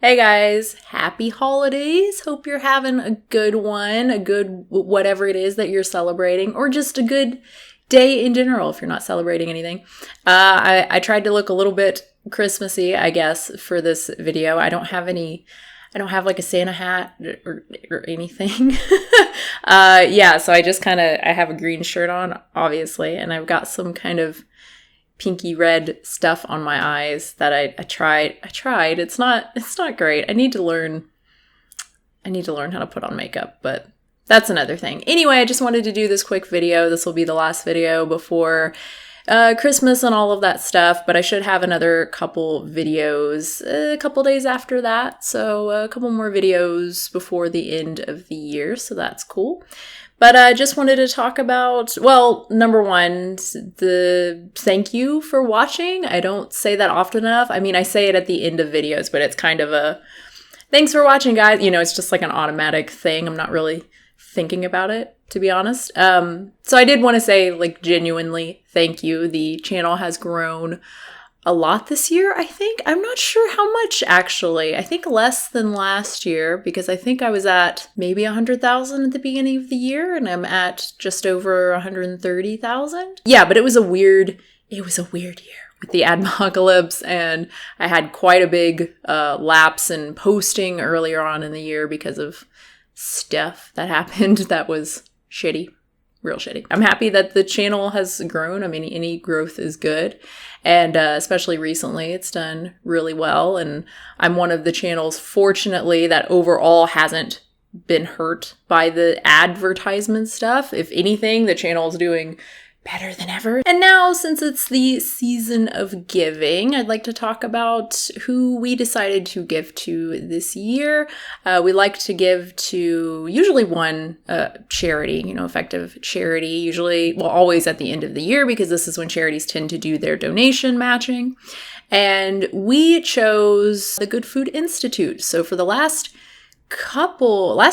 Hey guys, happy holidays. Hope you're having a good one, a good whatever it is that you're celebrating, or just a good day in general if you're not celebrating anything. I tried to look a little bit Christmassy, I guess, for this video. I don't have like a Santa hat or anything. Yeah, so I have a green shirt on, obviously, and I've got some kind of pinky red stuff on my eyes that I tried. It's not great. I need to learn how to put on makeup, but that's another thing. Anyway, I just wanted to do this quick video. This will be the last video before Christmas and all of that stuff, but I should have another couple videos a couple days after that. So a couple more videos before the end of the year. So that's cool. But I just wanted to talk about, well, number one, the thank you for watching. I don't say that often enough. I mean, I say it at the end of videos, but it's kind of a thanks for watching, guys. You know, it's just like an automatic thing. I'm not really thinking about it, to be honest. So I did want to say, like, genuinely thank you. The channel has grown a lot this year, I think. I'm not sure how much, actually. I think less than last year, because I think I was at maybe 100,000 at the beginning of the year, and I'm at just over 130,000. Yeah, but it was a weird year with the admocalypse, and I had quite a big lapse in posting earlier on in the year because of stuff that happened that was shitty. Real shitty. I'm happy that the channel has grown. I mean, any growth is good. And especially recently, it's done really well. And I'm one of the channels, fortunately, that overall hasn't been hurt by the advertisement stuff. If anything, the channel is doing better than ever. And now, since it's the season of giving, I'd like to talk about who we decided to give to this year. We like to give to usually one charity, effective charity, usually, well, always at the end of the year, because this is when charities tend to do their donation matching. And we chose the Good Food Institute. So for the last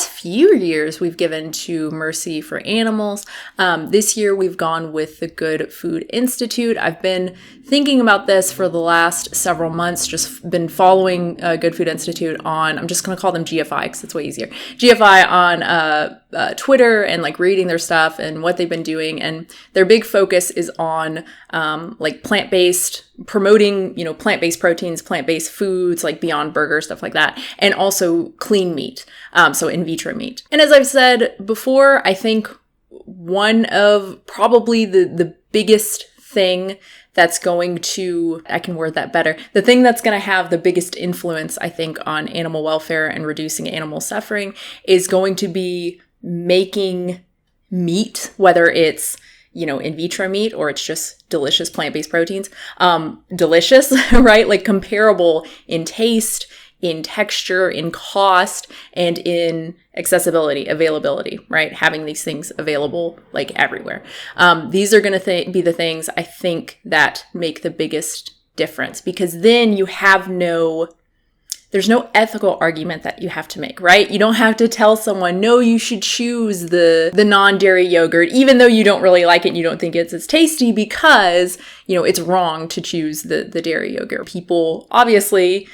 few years, we've given to Mercy for Animals. This year, we've gone with the Good Food Institute. I've been thinking about this for the last several months, just been following Good Food Institute on, I'm just going to call them GFI because it's way easier, GFI on Twitter, and like reading their stuff and what they've been doing. And their big focus is on like plant-based, promoting, plant-based proteins, plant-based foods, like Beyond Burger, stuff like that, and also clean meat, so in vitro meat. And as I've said before, I think one of probably the biggest thing that's going to, I can word that better, the thing that's going to have the biggest influence, I think, on animal welfare and reducing animal suffering is going to be making meat, whether it's in vitro meat or it's just delicious plant-based proteins, delicious, right? Like comparable in taste, in texture, in cost, and in accessibility, availability, right? Having these things available like everywhere. These are going to be the things I think that make the biggest difference, because then you have there's no ethical argument that you have to make, right? You don't have to tell someone, no, you should choose the non-dairy yogurt, even though you don't really like it and you don't think it's as tasty, because, it's wrong to choose the dairy yogurt. People obviously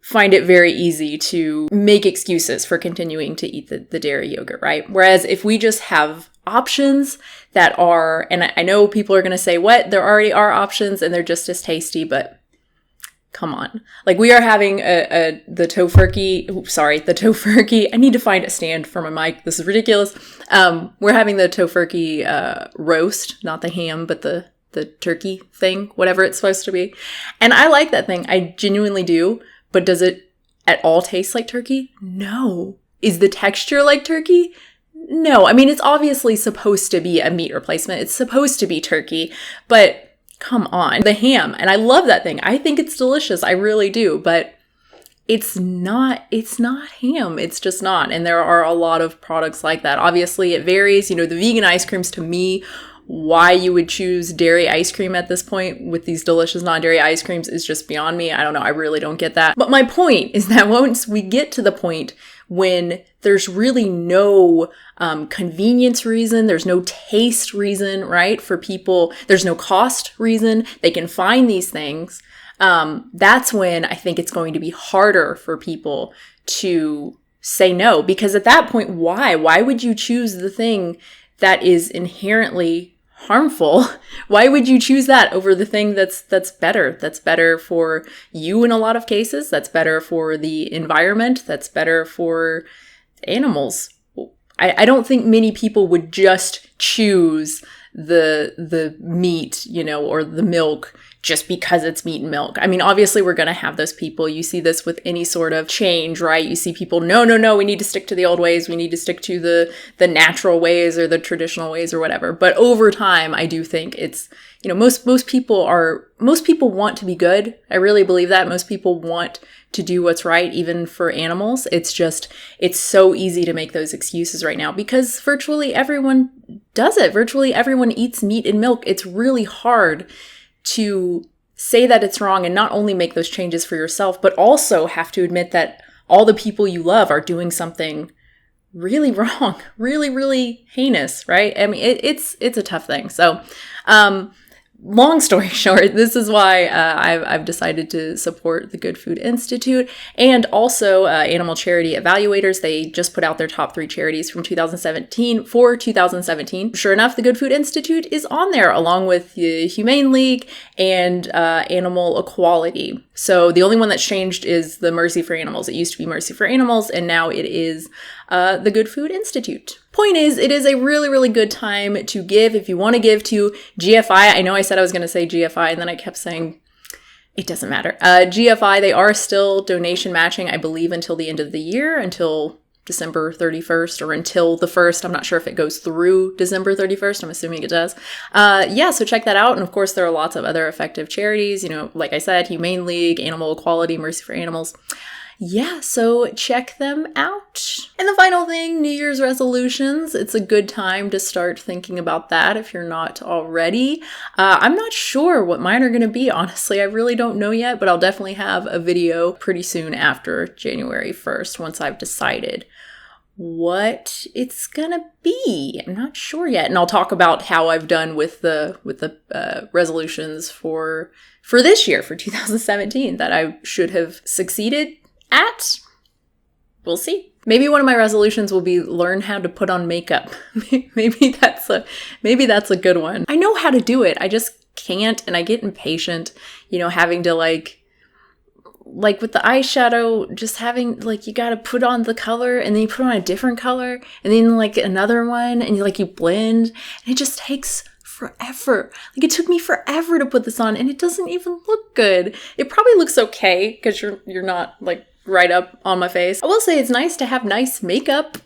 find it very easy to make excuses for continuing to eat the dairy yogurt, right? Whereas if we just have options that are, and I know people are going to say, what? There already are options and they're just as tasty, but come on. Like, we are having the Tofurky. I need to find a stand for my mic. This is ridiculous. We're having the Tofurky roast, not the ham, but the turkey thing, whatever it's supposed to be. And I like that thing. I genuinely do. But does it at all taste like turkey? No. Is the texture like turkey? No. I mean, it's obviously supposed to be a meat replacement. It's supposed to be turkey, but come on. The ham, and I love that thing. I think it's delicious. I really do, but it's not ham. It's just not. And there are a lot of products like that. Obviously, it varies. The vegan ice creams, to me, why you would choose dairy ice cream at this point with these delicious non-dairy ice creams is just beyond me. I don't know. I really don't get that. But my point is that once we get to the point when there's really no convenience reason, there's no taste reason, right, for people, there's no cost reason, they can find these things, that's when I think it's going to be harder for people to say no. Because at that point, why? Why would you choose the thing that is inherently harmful? Why would you choose that over the thing that's better? That's better for you in a lot of cases. That's better for the environment. That's better for animals. I don't think many people would just choose the meat, or the milk just because it's meat and milk. I mean, obviously we're going to have those people. You see this with any sort of change, right? You see people, no, we need to stick to the old ways. We need to stick to the natural ways or the traditional ways or whatever. But over time, I do think it's, most people want to be good. I really believe that. Most people want to do what's right, even for animals. It's so easy to make those excuses right now because virtually everyone does it. Virtually everyone eats meat and milk. It's really hard to say that it's wrong and not only make those changes for yourself, but also have to admit that all the people you love are doing something really wrong, really, really heinous, right? I mean, it's a tough thing. So, long story short, this is why I've decided to support the Good Food Institute and also Animal Charity Evaluators. They just put out their top 3 charities from 2017 for 2017. Sure enough, the Good Food Institute is on there along with the Humane League and Animal Equality. So the only one that's changed is the Mercy for Animals. It used to be Mercy for Animals and now it is the Good Food Institute. Point is, it is a really, really good time to give. If you want to give to GFI, I know I said I was going to say GFI and then I kept saying it doesn't matter. GFI, they are still donation matching, I believe, until the end of the year, until December 31st or until the 1st. I'm not sure if it goes through December 31st. I'm assuming it does. So check that out. And of course, there are lots of other effective charities, like I said, Humane League, Animal Equality, Mercy for Animals. Yeah, so check them out. And the final thing, New Year's resolutions. It's a good time to start thinking about that if you're not already. I'm not sure what mine are going to be, honestly. I really don't know yet, but I'll definitely have a video pretty soon after January 1st once I've decided what it's gonna be. I'm not sure yet. And I'll talk about how I've done with the resolutions for this year, for 2017, that I should have succeeded at. We'll see. Maybe one of my resolutions will be learn how to put on makeup. maybe that's a good one. I know how to do it. I just can't, and I get impatient, having to like with the eyeshadow, just having you got to put on the color and then you put on a different color and then another one and you blend, and it just takes forever. It took me forever to put this on and it doesn't even look good. It probably looks okay because you're not right up on my face. I will say it's nice to have nice makeup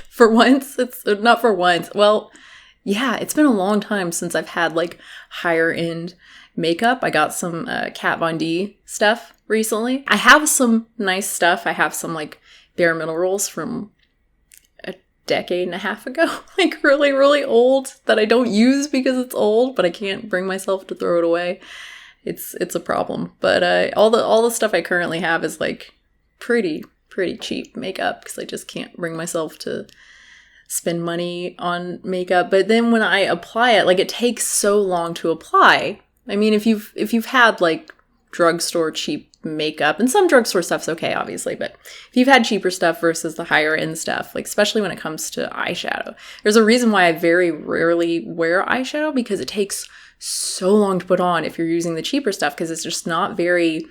for once. It's not for once. Well, yeah, it's been a long time since I've had higher end makeup. I got some Kat Von D stuff recently. I have some nice stuff. I have some Bare Minerals from a decade and a half ago, really, really old that I don't use because it's old, but I can't bring myself to throw it away. It's a problem. But all the stuff I currently have is pretty cheap makeup because I just can't bring myself to spend money on makeup. But then when I apply it, it takes so long to apply. I mean, if you've had drugstore cheap makeup, and some drugstore stuff's okay, obviously, but if you've had cheaper stuff versus the higher end stuff, especially when it comes to eyeshadow, there's a reason why I very rarely wear eyeshadow because it takes so long to put on if you're using the cheaper stuff because it's just not very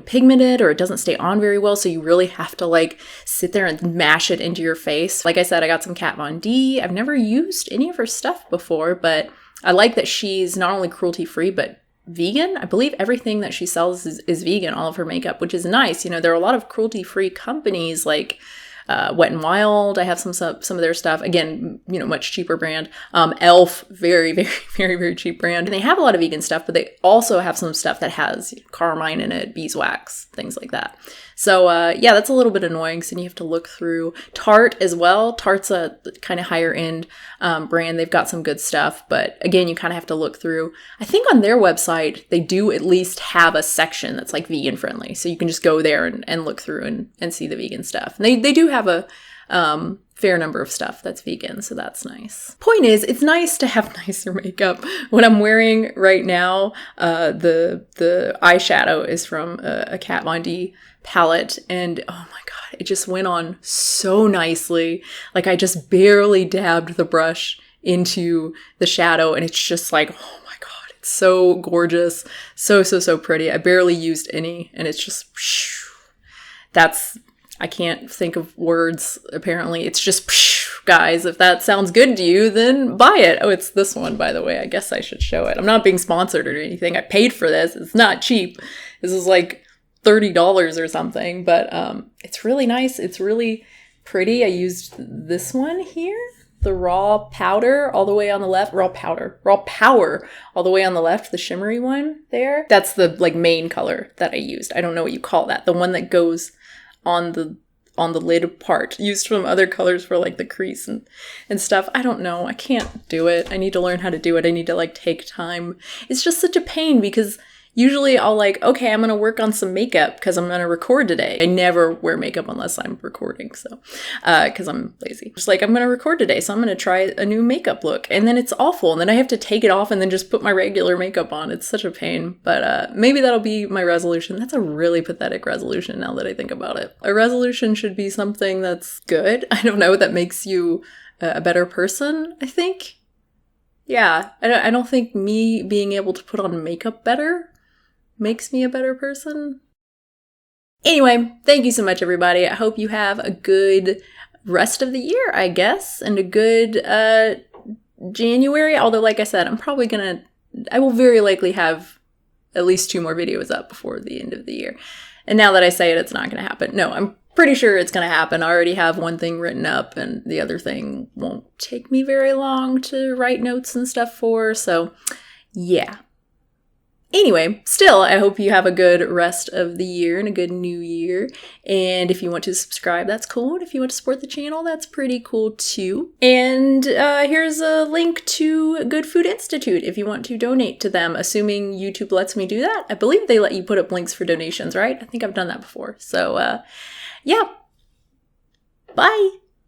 pigmented, or it doesn't stay on very well. So you really have to sit there and mash it into your face. Like I said, I got some Kat Von D. I've never used any of her stuff before, but I like that she's not only cruelty free, but vegan. I believe everything that she sells is vegan, all of her makeup, which is nice. There are a lot of cruelty free companies Wet n Wild. I have some of their stuff. Again, much cheaper brand. Elf, very, very, very, very cheap brand. And they have a lot of vegan stuff, but they also have some stuff that has carmine in it, beeswax, things like that. So that's a little bit annoying because then you have to look through. Tarte as well. Tarte's a kind of higher end brand. They've got some good stuff, but again, you kind of have to look through. I think on their website, they do at least have a section that's vegan friendly. So you can just go there and look through and see the vegan stuff. And they do have have a fair number of stuff that's vegan, so that's nice. Point is, it's nice to have nicer makeup. What I'm wearing right now, the eyeshadow is from a Kat Von D palette, and oh my god, it just went on so nicely. Like, I just barely dabbed the brush into the shadow, and it's just like, oh my god, it's so gorgeous, so pretty. I barely used any, and it's just, I can't think of words, apparently. It's just, guys, if that sounds good to you, then buy it. Oh, it's this one, by the way. I guess I should show it. I'm not being sponsored or anything. I paid for this. It's not cheap. This is like $30 or something, but it's really nice. It's really pretty. I used this one here, the raw powder all the way on the left. Raw power all the way on the left, the shimmery one there. That's the like main color that I used. I don't know what you call that. The one that goes on the lid part, used from other colors for like the crease and stuff. I don't know. I can't do it. I need to learn how to do it. I need to like take time. It's just such a pain because usually I'll like, okay, I'm going to work on some makeup because I'm going to record today. I never wear makeup unless I'm recording, so, because I'm lazy. Just like, I'm going to record today, so I'm going to try a new makeup look. And then it's awful. And then I have to take it off and then just put my regular makeup on. It's such a pain. But maybe that'll be my resolution. That's a really pathetic resolution now that I think about it. A resolution should be something that's good. I don't know, that makes you a better person, I think. Yeah, I don't think me being able to put on makeup better makes me a better person. Anyway, thank you so much, everybody. I hope you have a good rest of the year, I guess, and a good January. Although, like I said, I will very likely have at least 2 more videos up before the end of the year. And now that I say it, it's not going to happen. No, I'm pretty sure it's going to happen. I already have one thing written up, and the other thing won't take me very long to write notes and stuff for. So, yeah. Anyway, still, I hope you have a good rest of the year and a good new year. And if you want to subscribe, that's cool. And if you want to support the channel, that's pretty cool too. And here's a link to Good Food Institute if you want to donate to them, assuming YouTube lets me do that. I believe they let you put up links for donations, right? I think I've done that before. So, yeah. Bye!